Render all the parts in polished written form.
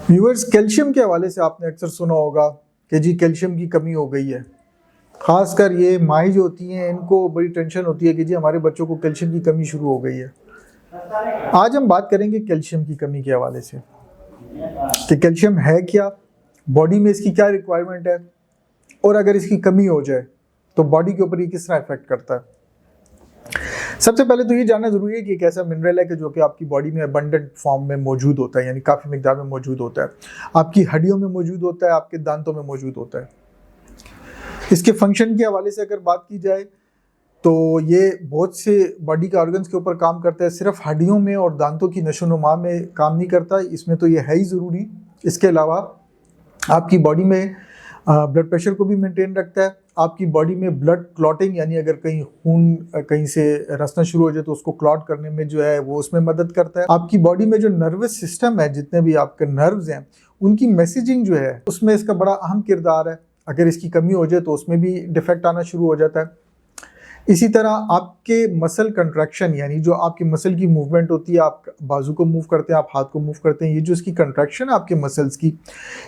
Viewers, calcium के हवाले से आपने अक्सर सुना होगा कि जी कैल्शियम की कमी हो गई है। ख़ासकर ये माई जो होती हैं इनको बड़ी टेंशन होती है कि जी हमारे बच्चों को कैल्शियम की कमी शुरू हो गई है। आज हम बात करेंगे कैल्शियम की कमी के हवाले से कि कैल्शियम है क्या, बॉडी में इसकी क्या रिक्वायरमेंट है और अगर इसकी कमी हो जाए तो बॉडी के ऊपर ये किस तरह इफेक्ट करता है। सबसे पहले तो ये जानना जरूरी है कि एक ऐसा मिनरल है कि जो कि आपकी बॉडी में अबंडेंट फॉर्म में मौजूद होता है, यानी काफ़ी मिकदार में मौजूद होता है, आपकी हड्डियों में मौजूद होता है, आपके दांतों में मौजूद होता है। इसके फंक्शन के हवाले से अगर बात की जाए तो ये बहुत से बॉडी के ऑर्गन्स के ऊपर काम करता है, सिर्फ हड्डियों में और दांतों की नशोनुमा में काम नहीं करता। इसमें तो ये है ही ज़रूरी। इसके अलावा आपकी बॉडी में ब्लड प्रेशर को भी मेंटेन रखता है। आपकी बॉडी में ब्लड क्लॉटिंग, यानी अगर कहीं खून कहीं से रसना शुरू हो जाए तो उसको क्लॉट करने में जो है वो उसमें मदद करता है। आपकी बॉडी में जो नर्वस सिस्टम है, जितने भी आपके नर्व्स हैं, उनकी मैसेजिंग जो है उसमें इसका बड़ा अहम किरदार है। अगर इसकी कमी हो जाए तो उसमें भी डिफेक्ट आना शुरू हो जाता है। इसी तरह आपके मसल कंट्रैक्शन, यानी जो आपकी मसल की मूवमेंट होती है, आप बाजू को मूव करते हैं, आप हाथ को मूव करते हैं, ये जो इसकी कंट्रैक्शन है आपके मसल्स की,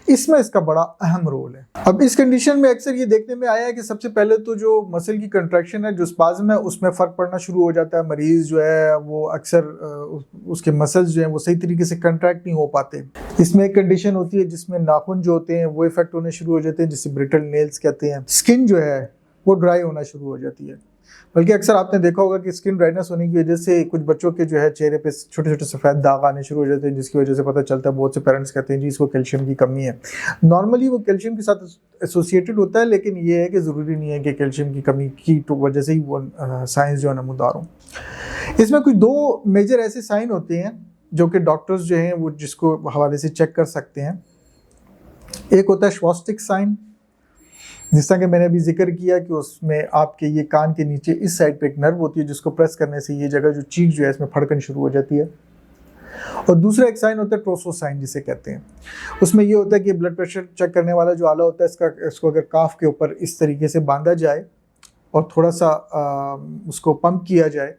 इसमें इसका बड़ा अहम रोल है। अब इस कंडीशन में अक्सर ये देखने में आया है कि सबसे पहले तो जो मसल की कंट्रैक्शन है, जो स्पाज्म है, उसमें फ़र्क पड़ना शुरू हो जाता है। मरीज़ जो है वो अक्सर उसके मसल्स जो हैं वो सही तरीके से कंट्रैक्ट नहीं हो पाते। इसमें एक कंडीशन होती है जिसमें नाखून जो होते हैं वो इफेक्ट होने शुरू हो जाते हैं, जिसे ब्रिटल नेल्स कहते हैं। स्किन जो है वो ड्राई होना शुरू हो जाती है। बल्कि अक्सर आपने देखा होगा कि स्किन ड्राइनेस होने की वजह से कुछ बच्चों के जो है चेहरे पे छोटे छोटे सफ़ेद दाग आने शुरू हो जाते हैं, जिसकी वजह से पता चलता है, बहुत से पेरेंट्स कहते हैं जी इसको कैल्शियम की कमी है। नॉर्मली वो कैल्शियम के साथ एसोसिएटेड होता है, लेकिन ये है कि ज़रूरी नहीं है कि कैल्शियम की कमी की वजह से ही वो साइंस जो है नमूदार हो। इसमें कुछ दो मेजर ऐसे साइन होते हैं जो कि डॉक्टर्स जो हैं वो जिसको हवाले से चेक कर सकते हैं। एक होता है श्वास्टिक साइन, जिस तरह कि मैंने अभी जिक्र किया कि उसमें आपके ये कान के नीचे इस साइड पे एक नर्व होती है जिसको प्रेस करने से ये जगह जो चीक जो है इसमें फड़कन शुरू हो जाती है। और दूसरा एक साइन होता है ट्रोसो साइन जिसे कहते हैं। उसमें ये होता है कि ब्लड प्रेशर चेक करने वाला जो आला होता है इसको अगर काफ के ऊपर इस तरीके से बांधा जाए और थोड़ा सा उसको पंप किया जाए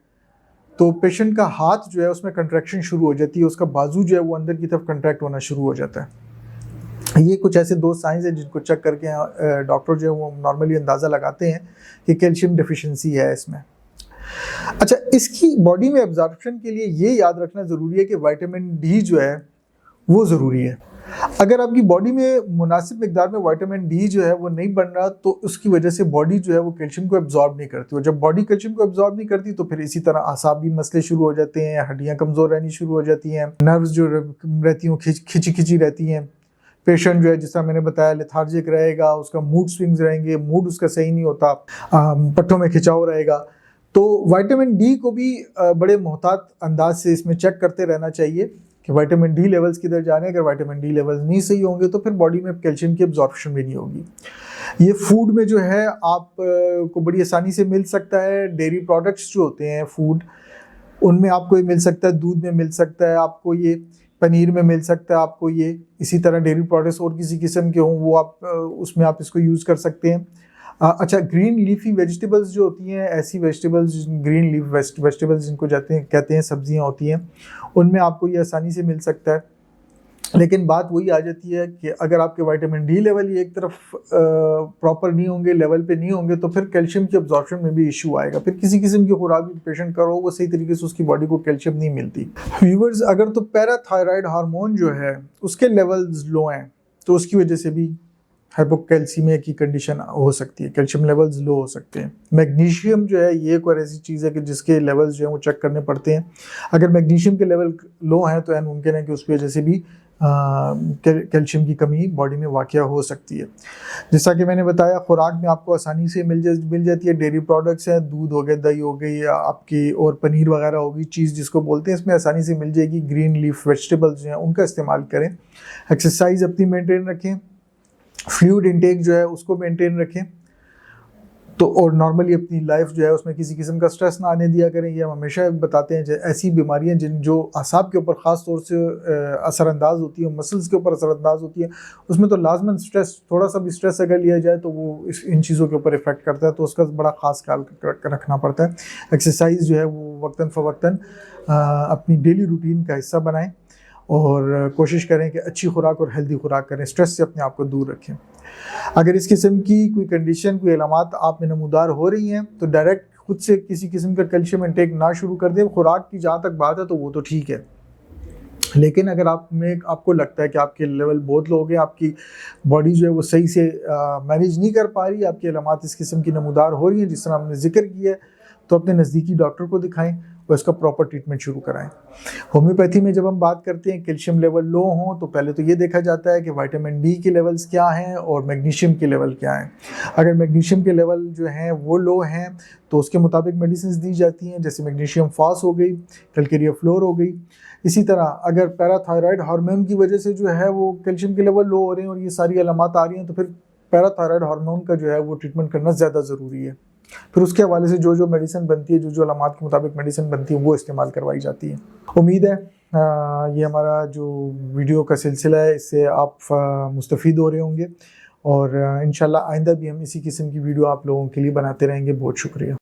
तो पेशेंट का हाथ जो है उसमें कंट्रैक्शन शुरू हो जाती है, उसका बाजू जो है वो अंदर की तरफ कंट्रैक्ट होना शुरू हो जाता है। ये कुछ ऐसे दो साइंस हैं जिनको चेक करके डॉक्टर जो है वो नॉर्मली अंदाज़ा लगाते हैं कि कैल्शियम डिफिशिएंसी है इसमें। अच्छा, इसकी बॉडी में एब्जॉर्प्शन के लिए ये याद रखना ज़रूरी है कि विटामिन डी जो है वो ज़रूरी है। अगर आपकी बॉडी में मुनासिब मिकदार में विटामिन डी जो है वो नहीं बन रहा तो उसकी वजह से बॉडी जो है वो कैल्शियम को एब्जॉर्ब नहीं करती, और जब बॉडी कैल्शियम को एब्जॉर्ब नहीं करती तो फिर इसी तरह आसाबी मसले शुरू हो जाते हैं, हड्डियाँ कमज़ोर रहनी शुरू हो जाती हैं, नर्व्स जो रहती हैं खिंची खिंची रहती हैं। पेशेंट जो है जिस तरह मैंने बताया लेथार्जिक रहेगा, उसका मूड स्विंग्स रहेंगे, मूड उसका सही नहीं होता, पट्टों में खिंचाव रहेगा। तो विटामिन डी को भी बड़े मोहतात अंदाज से इसमें चेक करते रहना चाहिए कि विटामिन डी लेवल्स किधर जा रहे हैं। अगर विटामिन डी लेवल्स नहीं सही होंगे तो फिर बॉडी में कैल्शियम की एब्जॉर्प्शन भी नहीं होगी। ये फूड में जो है आप को बड़ी आसानी से मिल सकता है। डेयरी प्रोडक्ट्स जो होते हैं फूड, उनमें आपको ये मिल सकता है, दूध में मिल सकता है आपको, ये पनीर में मिल सकता है आपको ये। इसी तरह डेयरी प्रोडक्ट्स और किसी किस्म के हों वो आप उसमें आप इसको यूज़ कर सकते हैं। अच्छा, ग्रीन लीफी वेजिटेबल्स जो होती हैं, ऐसी वेजिटेबल्स, ग्रीन लीफ वेजिटेबल्स जिनको कहते हैं सब्जियां होती हैं, उनमें आपको ये आसानी से मिल सकता है। लेकिन बात वही आ जाती है कि अगर आपके विटामिन डी लेवल ही एक तरफ प्रॉपर नहीं होंगे, लेवल पे नहीं होंगे, तो फिर कैल्शियम की अब्जॉर्प्शन में भी इशू आएगा। फिर किसी किस्म की खुराक भी पेशेंट करो वो सही तरीके से उसकी बॉडी को कैल्शियम नहीं मिलती। व्यूअर्स, अगर तो पैराथायराइड हार्मोन जो है उसके लेवल्स लो हैं तो उसकी वजह से भी हाइपोकैल्सीमिया की कंडीशन हो सकती है, कैल्शियम लेवल्स लो हो सकते हैं। मैग्नीशियम जो है ये एक और ऐसी चीज़ है कि जिसके लेवल्स जो है वो चेक करने पड़ते हैं। अगर मैग्नीशियम के लेवल लो हैं तो मुमकिन है कि उसकी वजह से भी कैल्शियम की कमी बॉडी में वाक़या हो सकती है। जैसा कि मैंने बताया, खुराक में आपको आसानी से मिल जाती है। डेयरी प्रोडक्ट्स हैं, दूध हो गया, दही हो गई, या आपकी और पनीर वगैरह होगी, चीज़ जिसको बोलते हैं, इसमें आसानी से मिल जाएगी। ग्रीन लीफ वेजिटेबल्स जो हैं उनका इस्तेमाल करें। एक्सरसाइज अपनी मेंटेन रखें, फ्लूइड इंटेक जो है उसको मेंटेन रखें। तो और नॉर्मली अपनी लाइफ जो है उसमें किसी किस्म का स्ट्रेस ना आने दिया करें। ये हम हमेशा बताते हैं, ऐसी बीमारियां जो आसाब के ऊपर ख़ास तौर से असरअंदाज होती है, मसल्स के ऊपर असरअंदाज होती है, उसमें तो लाजमन स्ट्रेस, थोड़ा सा भी स्ट्रेस अगर लिया जाए तो वो इन चीज़ों के ऊपर इफेक्ट करता है, तो उसका बड़ा ख़ास ख्याल रखना पड़ता है। एक्सरसाइज जो है वो वक्तन फ़वक्तन अपनी डेली रूटीन का हिस्सा बनाएं और कोशिश करें कि अच्छी खुराक और हेल्दी खुराक करें, स्ट्रेस से अपने आप को दूर रखें। अगर इस किस्म की कोई कंडीशन, कोई अलामात आप में नमूदार हो रही हैं तो डायरेक्ट खुद से किसी किस्म का कैल्शियम इंटेक ना शुरू कर दें। खुराक की जहाँ तक बात है तो वो तो ठीक है, लेकिन अगर आपको लगता है कि आपके लेवल बहुत लो हो गए, आपकी बॉडी जो है वो सही से मैनेज नहीं कर पा रही, आपकी अलामात इस किस्म की नमूदार हो रही हैं जिस तरह हमने जिक्र किया है, तो अपने नज़दीकी डॉक्टर को दिखाएं और इसका प्रॉपर ट्रीटमेंट शुरू कराएं। होम्योपैथी में जब हम बात करते हैं कैल्शियम लेवल लो हों तो पहले तो ये देखा जाता है कि विटामिन डी के लेवल्स क्या हैं और मैग्नीशियम के लेवल क्या हैं। अगर मैग्नीशियम के लेवल जो हैं वो लो हैं तो उसके मुताबिक मेडिसिन दी जाती हैं, जैसे मैग्नीशियम फास हो गई, कैल्केरिया फ्लोर हो गई। इसी तरह अगर पैराथायराइड हार्मोन की वजह से जो है वो कैल्शियम के लेवल लो हो रहे हैं और ये सारी अलामात आ रही हैं तो फिर पैराथायराइड हार्मोन का जो है वो ट्रीटमेंट करना ज़्यादा ज़रूरी है। फिर उसके हवाले से जो मेडिसिन बनती है, जो अलामात के मुताबिक मेडिसिन बनती है वो इस्तेमाल करवाई जाती है। उम्मीद है ये हमारा जो वीडियो का सिलसिला है इससे आप मुस्तफ़ीद हो रहे होंगे और इंशाल्लाह आइंदा भी हम इसी किस्म की वीडियो आप लोगों के लिए बनाते रहेंगे। बहुत शुक्रिया।